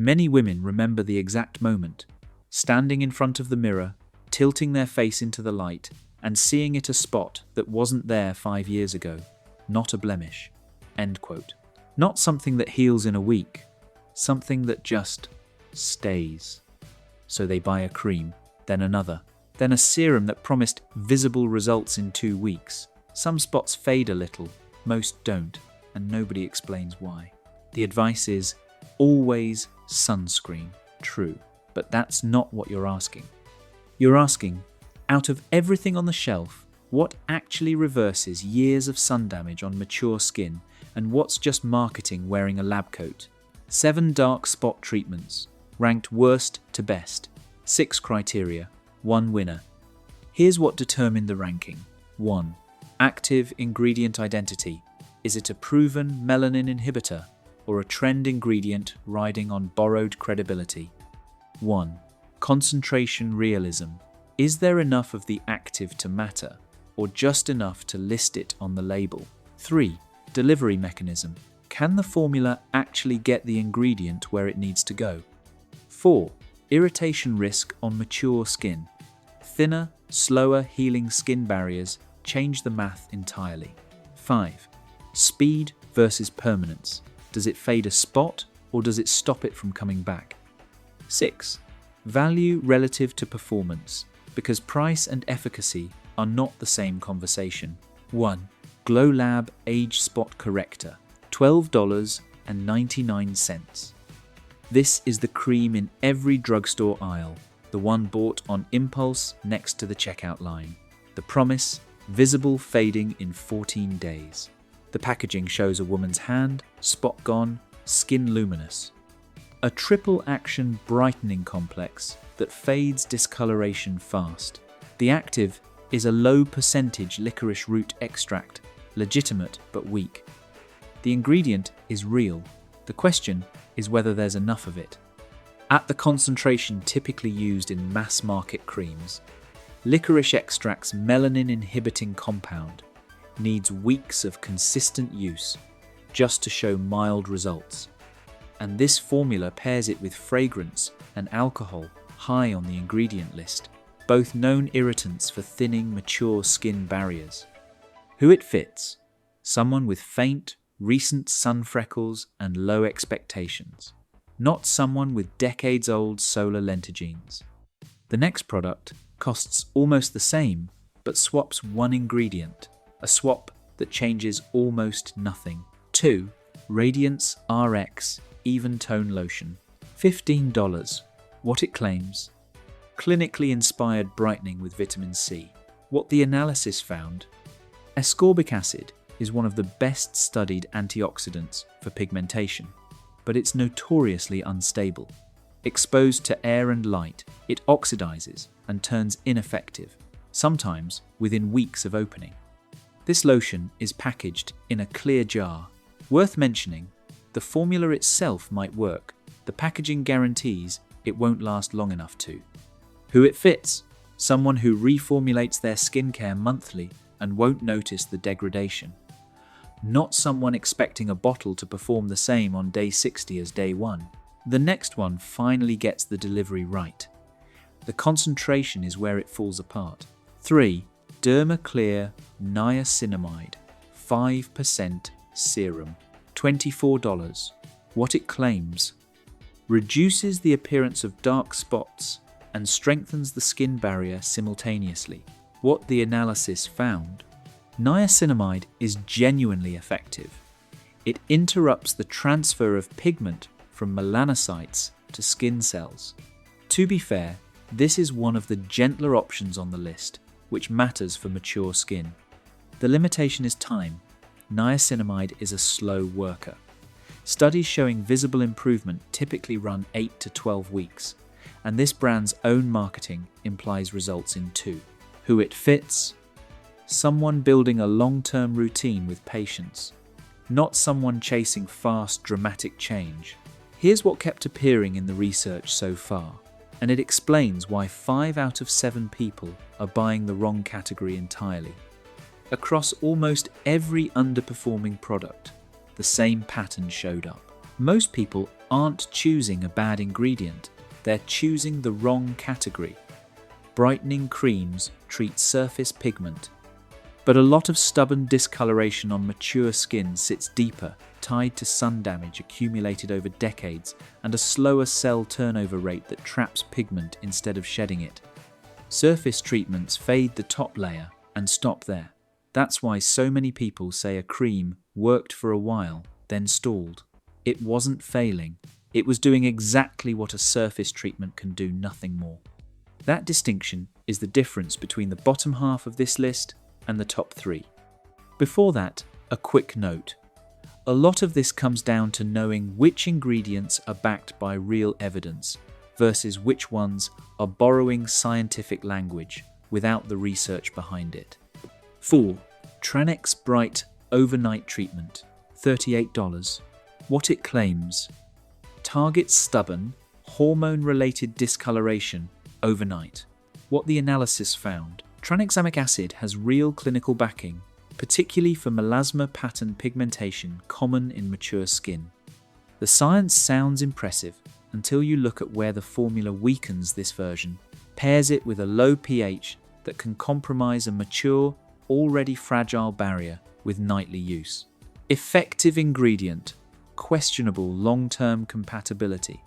Many women remember the exact moment, standing in front of the mirror, tilting their face into the light, and seeing it a spot that wasn't there 5 years ago, not a blemish. End quote. Not something that heals in a week, something that just stays. So they buy a cream, then another, then a serum that promised visible results in 2 weeks. Some spots fade a little, most don't, and nobody explains why. The advice is always sunscreen, true, but that's not what you're asking. You're asking, out of everything on the shelf, what actually reverses years of sun damage on mature skin and what's just marketing wearing a lab coat? 7 dark spot treatments, ranked worst to best. 6 criteria, 1 winner. Here's what determined the ranking. 1. Active ingredient identity. Is it a proven melanin inhibitor or a trend ingredient riding on borrowed credibility? 1. Concentration realism. Is there enough of the active to matter, or just enough to list it on the label? 3. Delivery mechanism. Can the formula actually get the ingredient where it needs to go? 4. Irritation risk on mature skin. Thinner, slower healing skin barriers change the math entirely. 5. Speed versus permanence. Does it fade a spot or does it stop it from coming back? 6. Value relative to performance, because price and efficacy are not the same conversation. 1. Glow Lab Age Spot Corrector, $12.99. This is the cream in every drugstore aisle, the one bought on impulse next to the checkout line. The promise, visible fading in 14 days. The packaging shows a woman's hand, spot gone, skin luminous. A triple action brightening complex that fades discoloration fast. The active is a low percentage licorice root extract, legitimate but weak. The ingredient is real. The question is whether there's enough of it. At the concentration typically used in mass market creams, licorice extract's melanin inhibiting compound needs weeks of consistent use just to show mild results. And this formula pairs it with fragrance and alcohol high on the ingredient list, both known irritants for thinning mature skin barriers. Who it fits? Someone with faint, recent sun freckles and low expectations, not someone with decades-old solar lentigines. The next product costs almost the same, but swaps one ingredient, a swap that changes almost nothing. 2. Radiance RX Even Tone Lotion, $15. What it claims? Clinically inspired brightening with vitamin C. What the analysis found? Ascorbic acid is one of the best studied antioxidants for pigmentation, but it's notoriously unstable. Exposed to air and light, it oxidizes and turns ineffective, sometimes within weeks of opening. This lotion is packaged in a clear jar. Worth mentioning, the formula itself might work. The packaging guarantees it won't last long enough to. Who it fits? Someone who reformulates their skincare monthly and won't notice the degradation. Not someone expecting a bottle to perform the same on day 60 as day 1. The next one finally gets the delivery right. The concentration is where it falls apart. 3. Dermaclear Niacinamide 5% Serum, $24. What it claims? Reduces the appearance of dark spots and strengthens the skin barrier simultaneously. What the analysis found? Niacinamide is genuinely effective. It interrupts the transfer of pigment from melanocytes to skin cells. To be fair, this is one of the gentler options on the list, which matters for mature skin. The limitation is time. Niacinamide is a slow worker. Studies showing visible improvement typically run 8 to 12 weeks, and this brand's own marketing implies results in 2. Who it fits? Someone building a long-term routine with patience, not someone chasing fast, dramatic change. Here's what kept appearing in the research so far, and it explains why 5 out of 7 people are buying the wrong category entirely. Across almost every underperforming product, the same pattern showed up. Most people aren't choosing a bad ingredient, they're choosing the wrong category. Brightening creams treat surface pigment, but a lot of stubborn discoloration on mature skin sits deeper, tied to sun damage accumulated over decades and a slower cell turnover rate that traps pigment instead of shedding it. Surface treatments fade the top layer and stop there. That's why so many people say a cream worked for a while, then stalled. It wasn't failing. It was doing exactly what a surface treatment can do, nothing more. That distinction is the difference between the bottom half of this list and the top 3. Before that, a quick note. A lot of this comes down to knowing which ingredients are backed by real evidence versus which ones are borrowing scientific language without the research behind it. 4. Tranex Bright Overnight Treatment, $38. What it claims: targets stubborn, hormone-related discoloration overnight. What the analysis found: tranexamic acid has real clinical backing, particularly for melasma pattern pigmentation common in mature skin. The science sounds impressive until you look at where the formula weakens this version, pairs it with a low pH that can compromise a mature, already fragile barrier with nightly use. Effective ingredient: questionable long-term compatibility.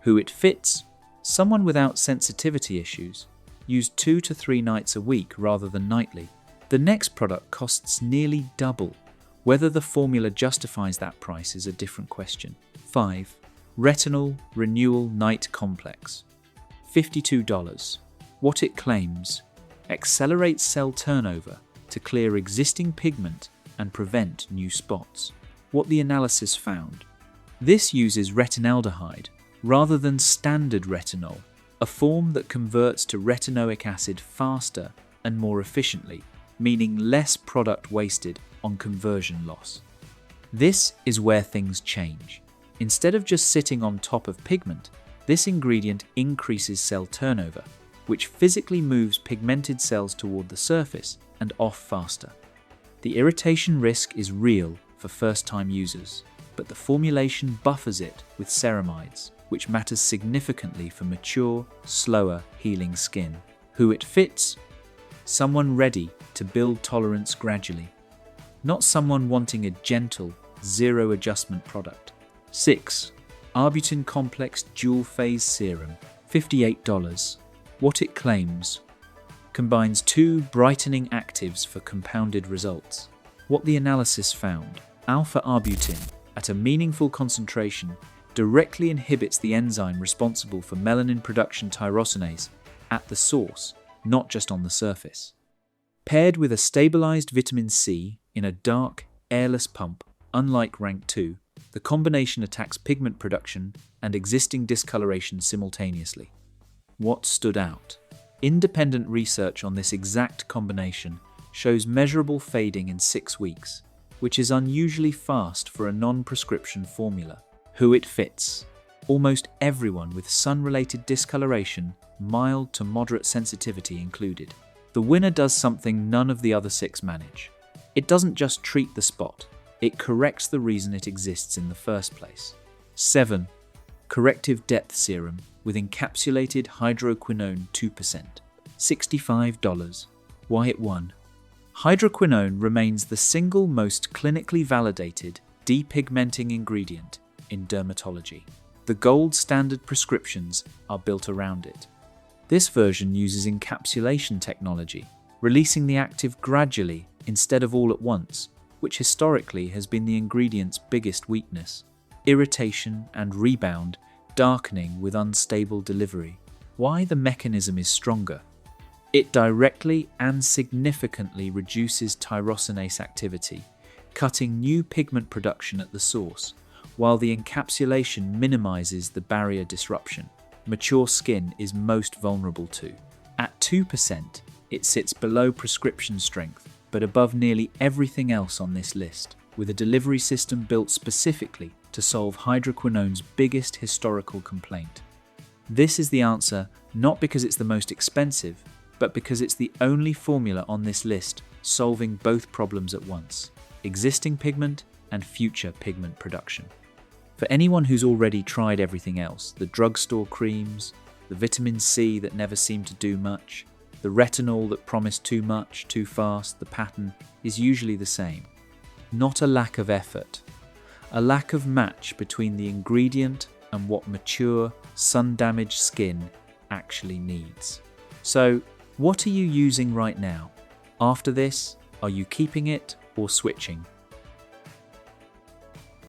Who it fits: someone without sensitivity issues. Use 2 to 3 nights a week rather than nightly. The next product costs nearly double. Whether the formula justifies that price is a different question. 5. Retinol Renewal Night Complex, $52. What it claims: accelerates cell turnover to clear existing pigment and prevent new spots. What the analysis found: this uses retinaldehyde rather than standard retinol, a form that converts to retinoic acid faster and more efficiently, meaning less product wasted on conversion loss. This is where things change. Instead of just sitting on top of pigment, this ingredient increases cell turnover, which physically moves pigmented cells toward the surface and off faster. The irritation risk is real for first-time users, but the formulation buffers it with ceramides, which matters significantly for mature, slower healing skin. Who it fits: someone ready to build tolerance gradually, not someone wanting a gentle, zero-adjustment product. 6. Arbutin Complex Dual Phase Serum, $58. What it claims: combines 2 brightening actives for compounded results. What the analysis found: alpha-arbutin, at a meaningful concentration, directly inhibits the enzyme responsible for melanin production tyrosinase at the source, not just on the surface. Paired with a stabilized vitamin C in a dark, airless pump, unlike rank 2, the combination attacks pigment production and existing discoloration simultaneously. What stood out? Independent research on this exact combination shows measurable fading in 6 weeks, which is unusually fast for a non-prescription formula. Who it fits: almost everyone with sun-related discoloration, mild to moderate sensitivity included. The winner does something none of the other 6 manage. It doesn't just treat the spot, it corrects the reason it exists in the first place. 7. Corrective Depth Serum with encapsulated hydroquinone 2%, $65. Why it won? Hydroquinone remains the single most clinically validated depigmenting ingredient in dermatology. The gold standard prescriptions are built around it. This version uses encapsulation technology, releasing the active gradually instead of all at once, which historically has been the ingredient's biggest weakness. Irritation and rebound, darkening with unstable delivery. Why the mechanism is stronger? It directly and significantly reduces tyrosinase activity, cutting new pigment production at the source, while the encapsulation minimizes the barrier disruption mature skin is most vulnerable to. At 2%, it sits below prescription strength, but above nearly everything else on this list, with a delivery system built specifically to solve hydroquinone's biggest historical complaint. This is the answer not because it's the most expensive, but because it's the only formula on this list solving both problems at once: existing pigment and future pigment production. For anyone who's already tried everything else, the drugstore creams, the vitamin C that never seemed to do much, the retinol that promised too much, too fast, the pattern is usually the same. Not a lack of effort, a lack of match between the ingredient and what mature, sun-damaged skin actually needs. So, what are you using right now? After this, are you keeping it or switching?